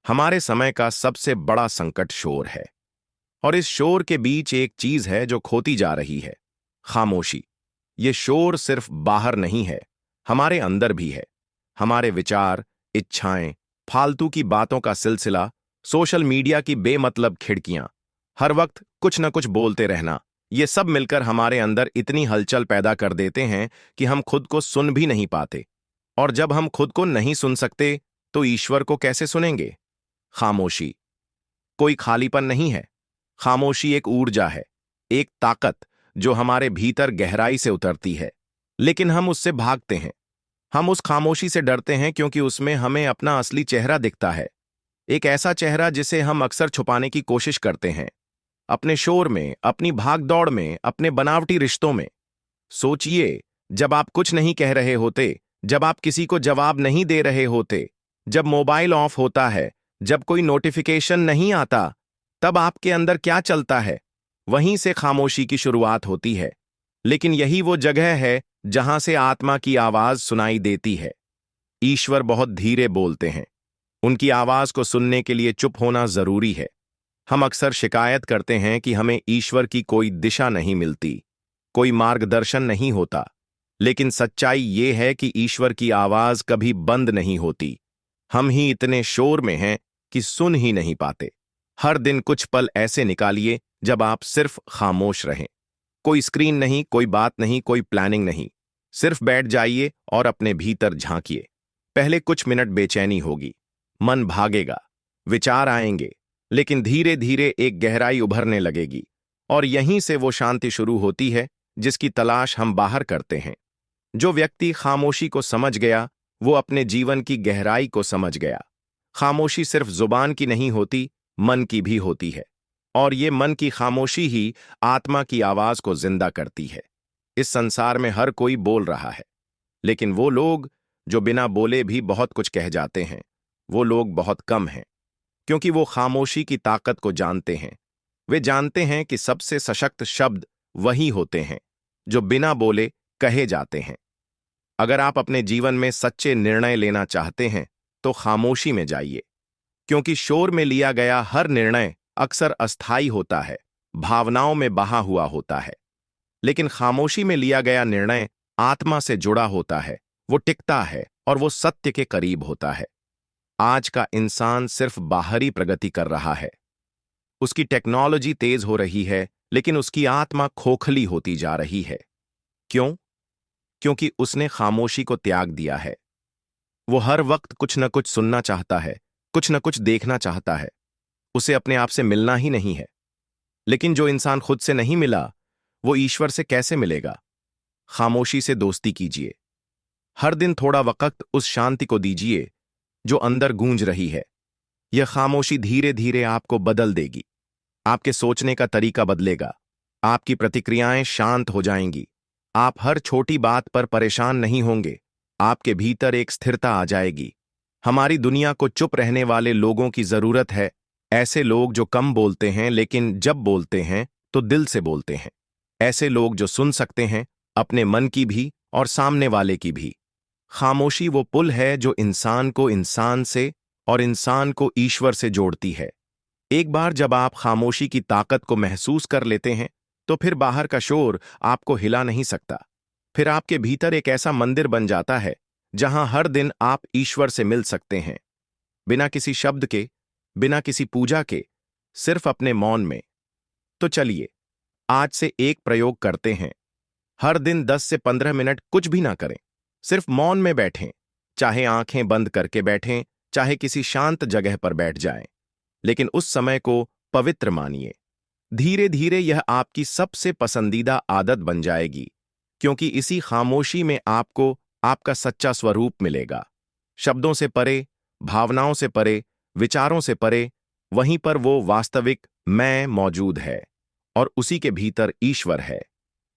हमारे समय का सबसे बड़ा संकट शोर है। और इस शोर के बीच एक चीज है जो खोती जा रही है, खामोशी। ये शोर सिर्फ बाहर नहीं है, हमारे अंदर भी है। हमारे विचार, इच्छाएं, फालतू की बातों का सिलसिला, सोशल मीडिया की बेमतलब खिड़कियां, हर वक्त कुछ न कुछ बोलते रहना, ये सब मिलकर हमारे अंदर इतनी हलचल पैदा कर देते हैं कि हम खुद को सुन भी नहीं पाते। और जब हम खुद को नहीं सुन सकते तो ईश्वर को कैसे सुनेंगे? खामोशी कोई खालीपन नहीं है। खामोशी एक ऊर्जा है, एक ताकत जो हमारे भीतर गहराई से उतरती है। लेकिन हम उससे भागते हैं। हम उस खामोशी से डरते हैं क्योंकि उसमें हमें अपना असली चेहरा दिखता है। एक ऐसा चेहरा जिसे हम अक्सर छुपाने की कोशिश करते हैं, अपने शोर में, अपनी भागदौड़ में, अपने बनावटी रिश्तों में। सोचिए, जब आप कुछ नहीं कह रहे होते, जब आप किसी को जवाब नहीं दे रहे होते, जब मोबाइल ऑफ होता है, जब कोई नोटिफिकेशन नहीं आता, तब आपके अंदर क्या चलता है? वहीं से खामोशी की शुरुआत होती है। लेकिन यही वो जगह है जहां से आत्मा की आवाज सुनाई देती है। ईश्वर बहुत धीरे बोलते हैं। उनकी आवाज को सुनने के लिए चुप होना जरूरी है। हम अक्सर शिकायत करते हैं कि हमें ईश्वर की कोई दिशा नहीं मिलती, कोई मार्गदर्शन नहीं होता। लेकिन सच्चाई ये है कि ईश्वर की आवाज कभी बंद नहीं होती। हम ही इतने शोर में हैं कि सुन ही नहीं पाते। हर दिन कुछ पल ऐसे निकालिए जब आप सिर्फ खामोश रहें। कोई स्क्रीन नहीं, कोई बात नहीं, कोई प्लानिंग नहीं। सिर्फ बैठ जाइए और अपने भीतर झांकिए। पहले कुछ मिनट बेचैनी होगी, मन भागेगा, विचार आएंगे, लेकिन धीरे धीरे एक गहराई उभरने लगेगी। और यहीं से वो शांति शुरू होती है जिसकी तलाश हम बाहर करते हैं। जो व्यक्ति खामोशी को समझ गया, वो अपने जीवन की गहराई को समझ गया। खामोशी सिर्फ जुबान की नहीं होती, मन की भी होती है। और ये मन की खामोशी ही आत्मा की आवाज को जिंदा करती है। इस संसार में हर कोई बोल रहा है, लेकिन वो लोग जो बिना बोले भी बहुत कुछ कह जाते हैं, वो लोग बहुत कम हैं। क्योंकि वो खामोशी की ताकत को जानते हैं। वे जानते हैं कि सबसे सशक्त शब्द वही होते हैं जो बिना बोले कहे जाते हैं। अगर आप अपने जीवन में सच्चे निर्णय लेना चाहते हैं तो खामोशी में जाइए। क्योंकि शोर में लिया गया हर निर्णय अक्सर अस्थायी होता है, भावनाओं में बहा हुआ होता है। लेकिन खामोशी में लिया गया निर्णय आत्मा से जुड़ा होता है, वो टिकता है और वो सत्य के करीब होता है। आज का इंसान सिर्फ बाहरी प्रगति कर रहा है। उसकी टेक्नोलॉजी तेज हो रही है, लेकिन उसकी आत्मा खोखली होती जा रही है। क्यों? क्योंकि उसने खामोशी को त्याग दिया है। वो हर वक्त कुछ न कुछ सुनना चाहता है, कुछ न कुछ देखना चाहता है। उसे अपने आप से मिलना ही नहीं है। लेकिन जो इंसान खुद से नहीं मिला, वो ईश्वर से कैसे मिलेगा? खामोशी से दोस्ती कीजिए। हर दिन थोड़ा वक्त उस शांति को दीजिए जो अंदर गूंज रही है। यह खामोशी धीरे धीरे आपको बदल देगी। आपके सोचने का तरीका बदलेगा। आपकी प्रतिक्रियाएं शांत हो जाएंगी। आप हर छोटी बात पर परेशान नहीं होंगे। आपके भीतर एक स्थिरता आ जाएगी। हमारी दुनिया को चुप रहने वाले लोगों की जरूरत है। ऐसे लोग जो कम बोलते हैं लेकिन जब बोलते हैं तो दिल से बोलते हैं। ऐसे लोग जो सुन सकते हैं, अपने मन की भी और सामने वाले की भी। खामोशी वो पुल है जो इंसान को इंसान से और इंसान को ईश्वर से जोड़ती है। एक बार जब आप खामोशी की ताकत को महसूस कर लेते हैं तो फिर बाहर का शोर आपको हिला नहीं सकता। फिर आपके भीतर एक ऐसा मंदिर बन जाता है जहां हर दिन आप ईश्वर से मिल सकते हैं, बिना किसी शब्द के, बिना किसी पूजा के, सिर्फ अपने मौन में। तो चलिए, आज से एक प्रयोग करते हैं। हर दिन 10 से 15 मिनट कुछ भी ना करें, सिर्फ मौन में बैठें। चाहे आंखें बंद करके बैठें, चाहे किसी शांत जगह पर बैठ जाएं, लेकिन उस समय को पवित्र मानिए। धीरे धीरे यह आपकी सबसे पसंदीदा आदत बन जाएगी, क्योंकि इसी खामोशी में आपको आपका सच्चा स्वरूप मिलेगा। शब्दों से परे, भावनाओं से परे, विचारों से परे, वहीं पर वो वास्तविक मैं मौजूद है। और उसी के भीतर ईश्वर है।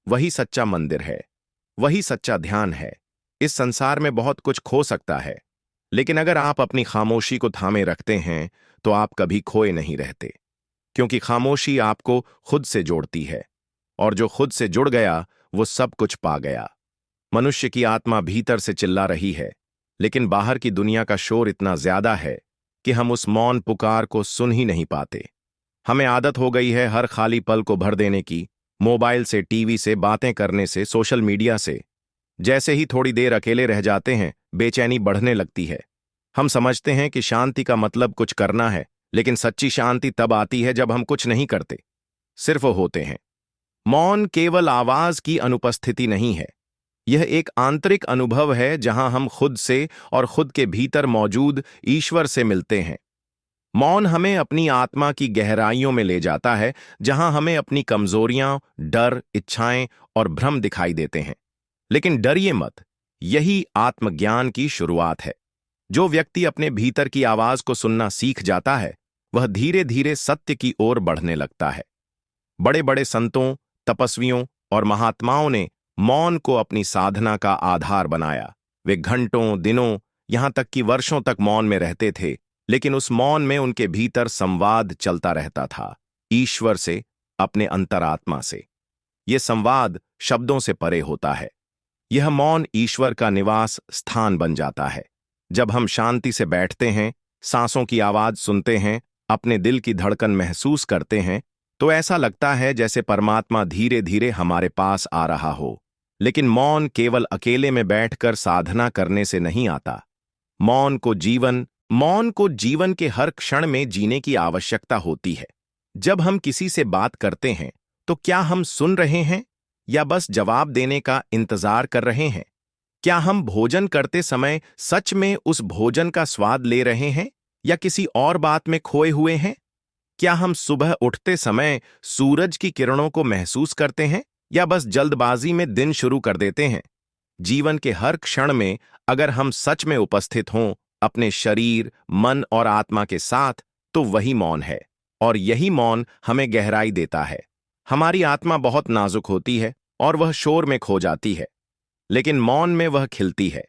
वही सच्चा मंदिर है, वही सच्चा ध्यान है। इस संसार में बहुत कुछ खो सकता है, लेकिन अगर आप अपनी खामोशी को थामे रखते हैं तो आप कभी खोए नहीं रहते। क्योंकि खामोशी आपको खुद से जोड़ती है, और जो खुद से जुड़ गया वो सब कुछ पा गया। मनुष्य की आत्मा भीतर से चिल्ला रही है, लेकिन बाहर की दुनिया का शोर इतना ज्यादा है कि हम उस मौन पुकार को सुन ही नहीं पाते। हमें आदत हो गई है हर खाली पल को भर देने की, मोबाइल से, टीवी से, बातें करने से, सोशल मीडिया से। जैसे ही थोड़ी देर अकेले रह जाते हैं, बेचैनी बढ़ने लगती है। हम समझते हैं कि शांति का मतलब कुछ करना है, लेकिन सच्ची शांति तब आती है जब हम कुछ नहीं करते, सिर्फ होते हैं। मौन केवल आवाज की अनुपस्थिति नहीं है, यह एक आंतरिक अनुभव है जहां हम खुद से और खुद के भीतर मौजूद ईश्वर से मिलते हैं। मौन हमें अपनी आत्मा की गहराइयों में ले जाता है, जहां हमें अपनी कमजोरियां, डर, इच्छाएं और भ्रम दिखाई देते हैं। लेकिन डरिए मत, यही आत्मज्ञान की शुरुआत है। जो व्यक्ति अपने भीतर की आवाज को सुनना सीख जाता है, वह धीरे धीरे सत्य की ओर बढ़ने लगता है। बड़े बड़े संतों, तपस्वियों और महात्माओं ने मौन को अपनी साधना का आधार बनाया। वे घंटों, दिनों, यहां तक कि वर्षों तक मौन में रहते थे, लेकिन उस मौन में उनके भीतर संवाद चलता रहता था, ईश्वर से, अपने अंतरात्मा से। यह संवाद शब्दों से परे होता है। यह मौन ईश्वर का निवास स्थान बन जाता है। जब हम शांति से बैठते हैं, सांसों की आवाज सुनते हैं, अपने दिल की धड़कन महसूस करते हैं, तो ऐसा लगता है जैसे परमात्मा धीरे धीरे हमारे पास आ रहा हो। लेकिन मौन केवल अकेले में बैठकर साधना करने से नहीं आता। मौन को जीवन के हर क्षण में जीने की आवश्यकता होती है। जब हम किसी से बात करते हैं, तो क्या हम सुन रहे हैं या बस जवाब देने का इंतजार कर रहे हैं? क्या हम भोजन करते समय सच में उस भोजन का स्वाद ले रहे हैं या किसी और बात में खोए हुए हैं? क्या हम सुबह उठते समय सूरज की किरणों को महसूस करते हैं या बस जल्दबाजी में दिन शुरू कर देते हैं? जीवन के हर क्षण में अगर हम सच में उपस्थित हों, अपने शरीर, मन और आत्मा के साथ, तो वही मौन है। और यही मौन हमें गहराई देता है। हमारी आत्मा बहुत नाजुक होती है और वह शोर में खो जाती है, लेकिन मौन में वह खिलती है।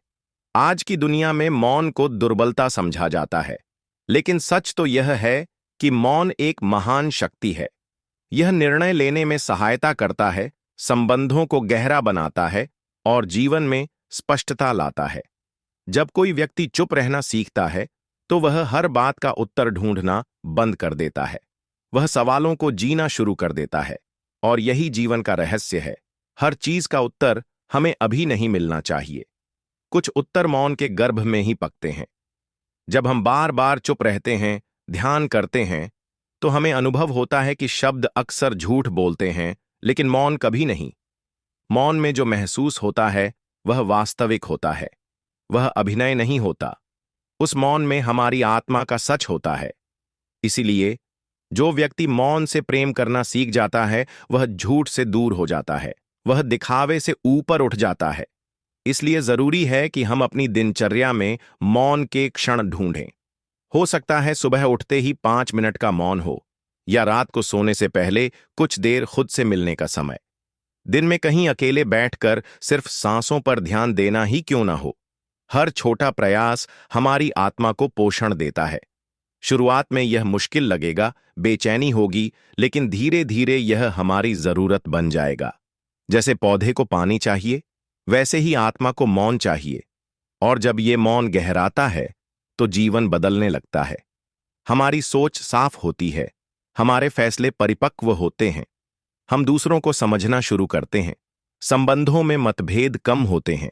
आज की दुनिया में मौन को दुर्बलता समझा जाता है, लेकिन सच तो यह है कि मौन एक महान शक्ति है। यह निर्णय लेने में सहायता करता है, संबंधों को गहरा बनाता है और जीवन में स्पष्टता लाता है। जब कोई व्यक्ति चुप रहना सीखता है, तो वह हर बात का उत्तर ढूंढना बंद कर देता है। वह सवालों को जीना शुरू कर देता है, और यही जीवन का रहस्य है। हर चीज का उत्तर हमें अभी नहीं मिलना चाहिए। कुछ उत्तर मौन के गर्भ में ही पकते हैं। जब हम बार बार चुप रहते हैं, ध्यान करते हैं, तो हमें अनुभव होता है कि शब्द अक्सर झूठ बोलते हैं, लेकिन मौन कभी नहीं। मौन में जो महसूस होता है, वह वास्तविक होता है। वह अभिनय नहीं होता। उस मौन में हमारी आत्मा का सच होता है। इसीलिए जो व्यक्ति मौन से प्रेम करना सीख जाता है, वह झूठ से दूर हो जाता है। वह दिखावे से ऊपर उठ जाता है। इसलिए जरूरी है कि हम अपनी दिनचर्या में मौन के क्षण ढूंढें। हो सकता है सुबह उठते ही 5 मिनट का मौन हो, या रात को सोने से पहले कुछ देर खुद से मिलने का समय। दिन में कहीं अकेले बैठकर सिर्फ सांसों पर ध्यान देना ही क्यों ना हो। हर छोटा प्रयास हमारी आत्मा को पोषण देता है। शुरुआत में यह मुश्किल लगेगा, बेचैनी होगी, लेकिन धीरे धीरे यह हमारी जरूरत बन जाएगा। जैसे पौधे को पानी चाहिए, वैसे ही आत्मा को मौन चाहिए। और जब ये मौन गहराता है, तो जीवन बदलने लगता है। हमारी सोच साफ होती है, हमारे फैसले परिपक्व होते हैं, हम दूसरों को समझना शुरू करते हैं, संबंधों में मतभेद कम होते हैं,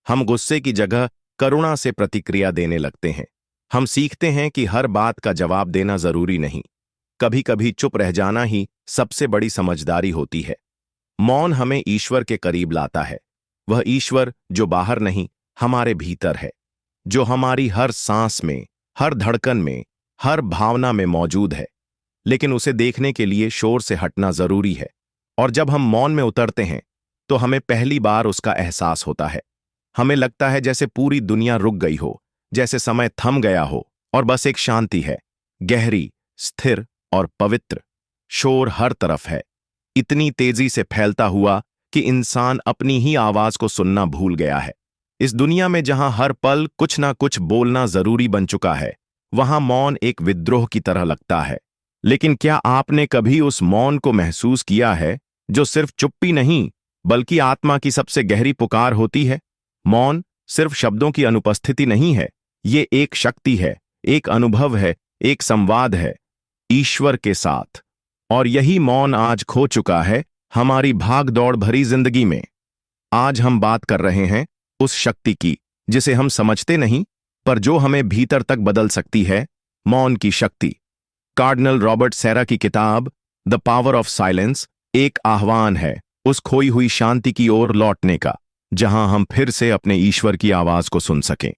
हम गुस्से की जगह करुणा से प्रतिक्रिया देने लगते हैं। हम सीखते हैं कि हर बात का जवाब देना जरूरी नहीं, कभी कभी चुप रह जाना ही सबसे बड़ी समझदारी होती है। मौन हमें ईश्वर के करीब लाता है, वह ईश्वर जो बाहर नहीं, हमारे भीतर है, जो हमारी हर सांस में, हर धड़कन में, हर भावना में मौजूद है। लेकिन उसे देखने के लिए शोर से हटना जरूरी है। और जब हम मौन में उतरते हैं, तो हमें पहली बार उसका एहसास होता है। हमें लगता है जैसे पूरी दुनिया रुक गई हो, जैसे समय थम गया हो और बस एक शांति है, गहरी, स्थिर और पवित्र। शोर हर तरफ है, इतनी तेजी से फैलता हुआ कि इंसान अपनी ही आवाज को सुनना भूल गया है। इस दुनिया में जहां हर पल कुछ ना कुछ बोलना जरूरी बन चुका है, वहां मौन एक विद्रोह की तरह लगता है। लेकिन क्या आपने कभी उस मौन को महसूस किया है, जो सिर्फ चुप्पी नहीं, बल्कि आत्मा की सबसे गहरी पुकार होती है? मौन सिर्फ शब्दों की अनुपस्थिति नहीं है, ये एक शक्ति है एक अनुभव है, एक संवाद है ईश्वर के साथ। और यही मौन आज खो चुका है हमारी भाग दौड़ भरी जिंदगी में। आज हम बात कर रहे हैं उस शक्ति की जिसे हम समझते नहीं, पर जो हमें भीतर तक बदल सकती है, मौन की शक्ति। कार्डिनल रॉबर्ट सेरा की किताब द पावर ऑफ साइलेंस एक आह्वान है उस खोई हुई शांति की ओर लौटने का, जहां हम फिर से अपने ईश्वर की आवाज को सुन सकें।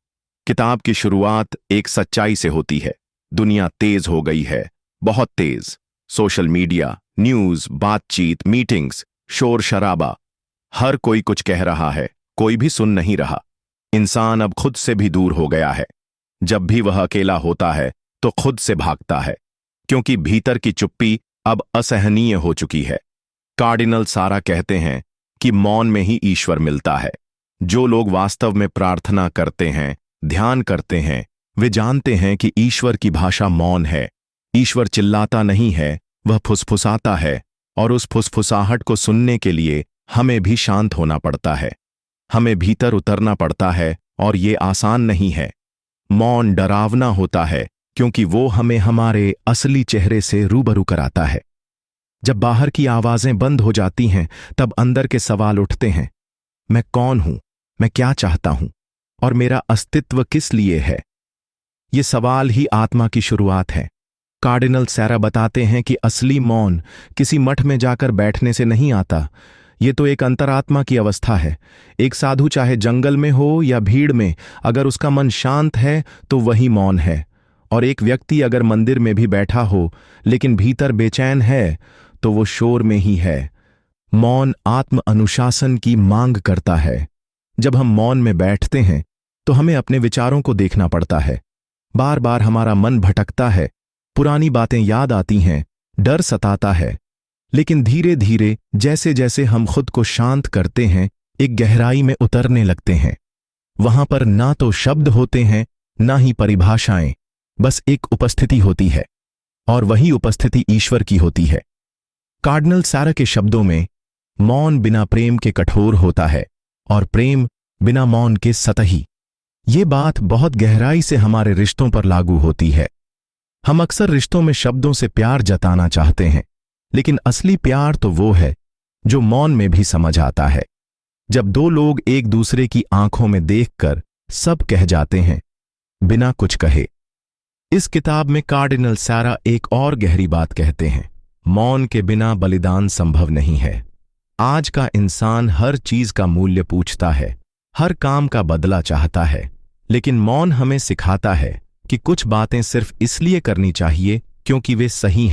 किताब की शुरुआत एक सच्चाई से होती है। दुनिया तेज हो गई है, बहुत तेज। सोशल मीडिया, न्यूज, बातचीत, मीटिंग्स, शोर शराबा, हर कोई कुछ कह रहा है, कोई भी सुन नहीं रहा। इंसान अब खुद से भी दूर हो गया है। जब भी वह अकेला होता है तो खुद से भागता है, क्योंकि भीतर की चुप्पी अब असहनीय हो चुकी है। कार्डिनल सारा कहते हैं कि मौन में ही ईश्वर मिलता है। जो लोग वास्तव में प्रार्थना करते हैं, ध्यान करते हैं, वे जानते हैं कि ईश्वर की भाषा मौन है। ईश्वर चिल्लाता नहीं है, वह फुसफुसाता है, और उस फुसफुसाहट को सुनने के लिए हमें भी शांत होना पड़ता है। हमें भीतर उतरना पड़ता है, और ये आसान नहीं है। मौन डरावना होता है, क्योंकि वो हमें हमारे असली चेहरे से रूबरू कराता है। जब बाहर की आवाजें बंद हो जाती हैं, तब अंदर के सवाल उठते हैं। मैं कौन हूं? मैं क्या चाहता हूं? और मेरा अस्तित्व किस लिए है? ये सवाल ही आत्मा की शुरुआत है। कार्डिनल सेरा बताते हैं कि असली मौन किसी मठ में जाकर बैठने से नहीं आता। ये तो एक अंतरात्मा की अवस्था है। एक साधु चाहे जंगल में हो या भीड़ में, अगर उसका मन शांत है तो वही मौन है। और एक व्यक्ति अगर मंदिर में भी बैठा हो लेकिन भीतर बेचैन है, तो वो शोर में ही है। मौन आत्म अनुशासन की मांग करता है। जब हम मौन में बैठते हैं तो हमें अपने विचारों को देखना पड़ता है। बार बार हमारा मन भटकता है, पुरानी बातें याद आती हैं, डर सताता है। लेकिन धीरे धीरे जैसे जैसे हम खुद को शांत करते हैं, एक गहराई में उतरने लगते हैं। वहां पर ना तो शब्द होते हैं, ना ही परिभाषाएं, बस एक उपस्थिति होती है, और वही उपस्थिति ईश्वर की होती है। कार्डिनल सेरा के शब्दों में, मौन बिना प्रेम के कठोर होता है, और प्रेम बिना मौन के सतही। ये बात बहुत गहराई से हमारे रिश्तों पर लागू होती है। हम अक्सर रिश्तों में शब्दों से प्यार जताना चाहते हैं, लेकिन असली प्यार तो वो है जो मौन में भी समझ आता है। जब दो लोग एक दूसरे की आंखों में देखकर सब कह जाते हैं, बिना कुछ कहे। इस किताब में कार्डिनल सेरा एक और गहरी बात कहते हैं, मौन के बिना बलिदान संभव नहीं है। आज का इंसान हर चीज का मूल्य पूछता है, हर काम का बदला चाहता है, लेकिन मौन हमें सिखाता है कि कुछ बातें सिर्फ इसलिए करनी चाहिए क्योंकि वे सही हैं।